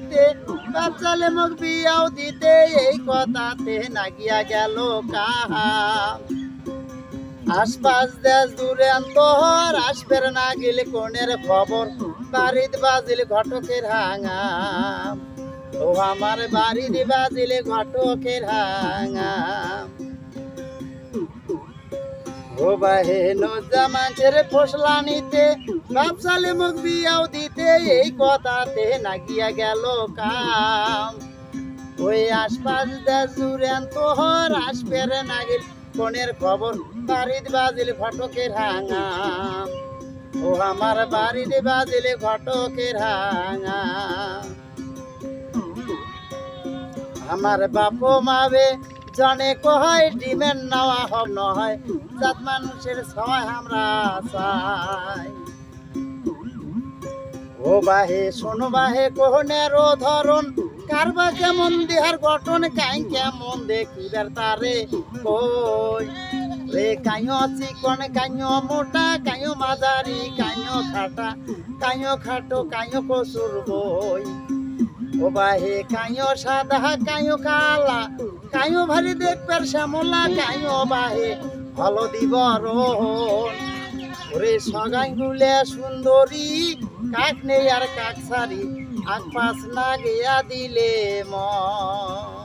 নিতে বাচ্চালে মুখ বিয়াও দিতে এই কথাতে নাগিয়া গেল কাহাম আশপাশ দেশ দূরে অন্তর আসবের না গেলে কোনের খবর বাড়িতে বাজিল ঘটকের হাঙাম ও আমার বাড়িতে বাজিলে ঘটকের হাঙাম ও বাহে নজামানের ফসলা নিতে বাপসালে মুখ বিয়াও দিতে এই কথাতে নাগিয়া গেল কাম ওই আশপাশ দেশ জুড়ে তোহর আসবের নাগিল কোনের খবর বাড়িতে বাজিল ঘটকের হাঙাম ও আমার বাড়িতে বাজিলে ঘটকের হাঙাম আমার বাপ মাবে জানে কয় ডিমের নেওয়া হব নয় জাত মানুষের সবাই আমরা চাই ও বাহে শোনো বাহে কোহনের ধরন কারবা কেমন দেহার গঠন কাই কেমন দেখিবার তারে কই রে কাইও চিকন কাইও মোটা কাইও মাঝারি কাইও খাটা কাইও খাটো কাইও কসুর বই ও বাহে কাইও সাদা কাইও কালা কাইও ভারী দেখবার শ্যামলা কাইও বাহে হলদি বরণ ওরে সগাই গুলে সুন্দরী কাক নেই আর কাক সারি আক পাশ না গিয়া দিলে মন